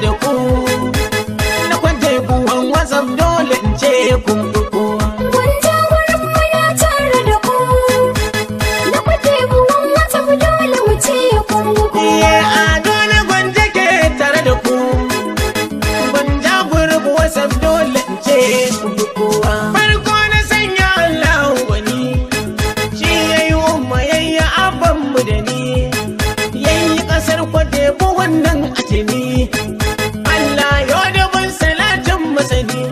da ku. Na kwanta buwan wasam dole in ce kun fi kowa. Gwanja gurin muna tare da ku. Na kwanta buwan wasam dole mu ce kun fi kowa. Ado na gwanja ke tare da ku. Gwanja gurin wasam dole in ce kun fi kowa. Farko na sanya Allah wani, shi yayi umma yayi abban mu da ni, yayi kasar kwade bu wannan atini. Allah yo da ban salatin masani,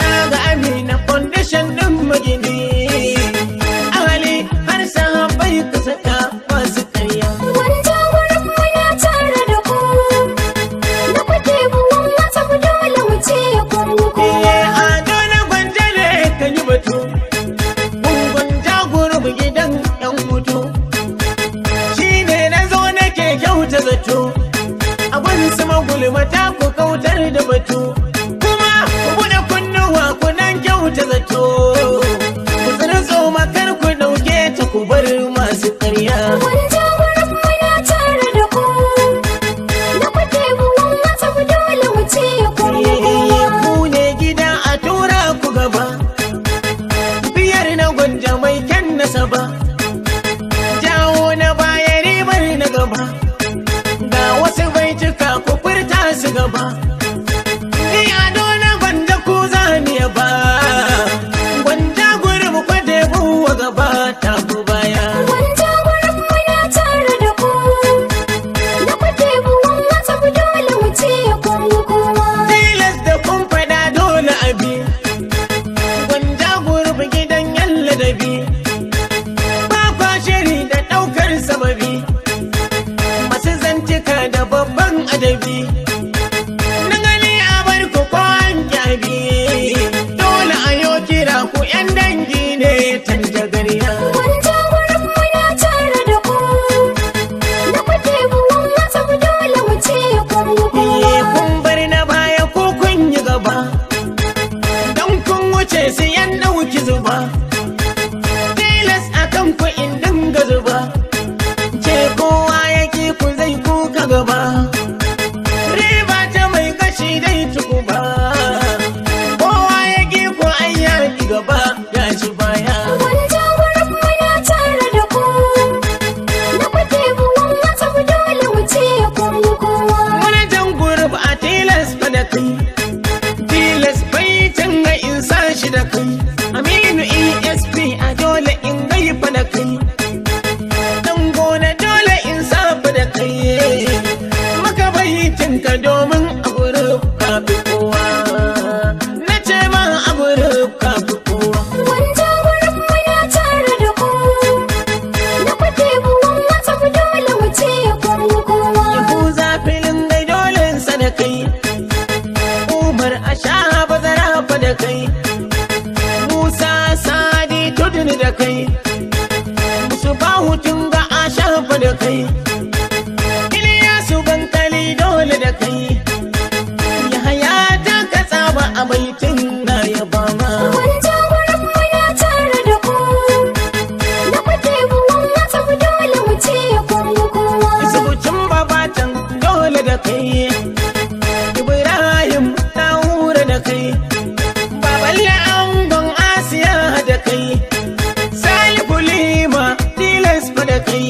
daga Amina foundation din magini. Ali har sahabbai ka saka masu karya. Gwanja gurin muna tare da ku. Na kwanta buwan wasam dole mu ce kun fi kowa. Ado na gwanja ne ka yi batu, gwanja gurin gidan yan mutu. Shi ne na zo nake kyauta zato, a gwani sama gulmata ku kautar da batu. Kuma ku buɗe kunnuwa ku nan kyauta zato, ku tsirzo makar ku ɗauke ta ku bar masu ƙarya. Gwanja gurin muna tare da ku. Na kwanta buwan wasam dole mu ce kun fi kowa. Ku ne gida a tura ku gaba, biyar na gwanja mai kyan nasaba, jawo na baya ribar na gaba, ga wasu baituka ku furta su gaba. Ni ado na gwanja ku zaniya ba, gwanja gurin kwade buwa gaba ta ku baya. Gwanja gurin muna tare da ku. Na kwanta buwan wasam dole mu ce kun fi kowa. Tilas da kun fada dole abi, gwanja gurin gidan yalla da bi, ba kwa shiri da ɗaukar sababi, masu zantika da babban adabi. Na gani a bar ku kwan kyabi, dole a yo kira ku yan dangi ne tanjagariya. Gwanja gurin muna tare da ku. Na kwanta buwan wasam dole mu ce kun fi kowa. Kun bar na baya ko kun yi gaba, don kun wuce su yan ɗauki zuba. Tilas a kan ku in dinga zuba, ce kowa ya ki ku zai kuka gaba. Riba ta mai gashi dai tuku ba, kowa ya ki ku ai ya ki gaba ya ci baya. Gwanja gurin muna tare da ku. Na kwanta buwan wasam dole mu ce kun fi kowa. Wani jan gurb a tilas fa da kai, tilas bai can ga in sa shi da kai. Aminu ESP a dole in gai fa da kai, dan gona dole in sa fa da kai. Maka bai tinka domin a gurb ka fi kowa, na ce ma a gurb ka fi kowa. Gwanja gurin muna tare da ku. Na kwanta buwan wasam dole mu ce kun fi kowa. Yahuza filin gai dole sa da kai, Umar a sha bazara fa da kai, Musa Sadi tudun da kai, musu ba hutun ga a sha fa da kai, Iliyasu bankali dole da kai, Yahaya ta katsa ba a baitin na yaba ma. Gwanja gurin muna tare da ku. Na kwanta buwan wasam dole mu ce kun fi kowa. Zubucin babatan dole da kai, Ibrahim ta hura da kai, Baballe angon Asiya da kai, Salihu Lima tilas fa da kai,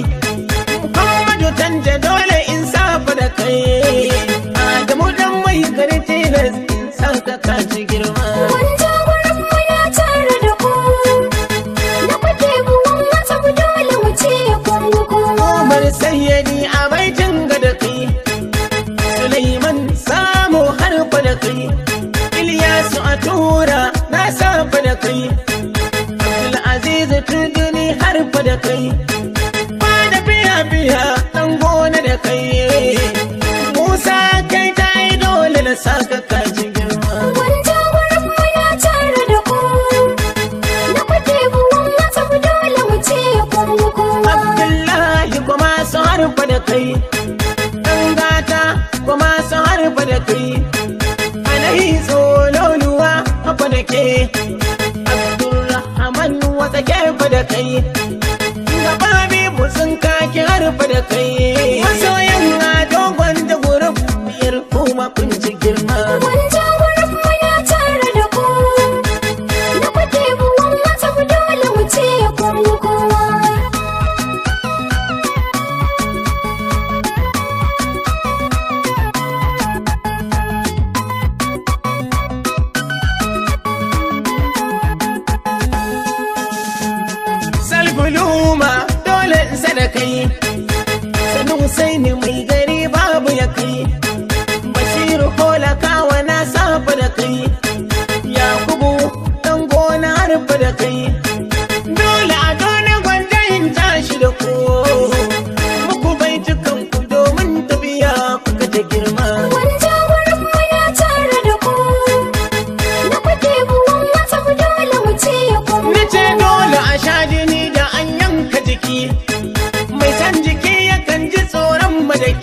Muhammadu Tanja dole in sa fa da kai, Adamu dan mai gari tilas in sa ka kaci girma. Gwanja gurin muna tare da ku. Na kwanta buwan wasam dole mu ce kun fi kowa. Umar Sayyadi a baitin ga da kai, Sulaiman samu harfa da kai, Ilyasu a tura na safa da kai, Abdulaziz Tuduni harfa da kai, ba da biya ɗan gona da kai, Musa kai ta yi dole na saka kaji girma. Gwanja gurin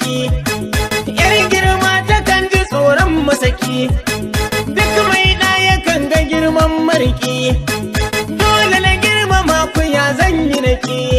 baki. Yar girma ta kan ji tsoron masaki, duk mai ɗaya kan ga girman mariki. Dole na girmama ku ya zan yi naki.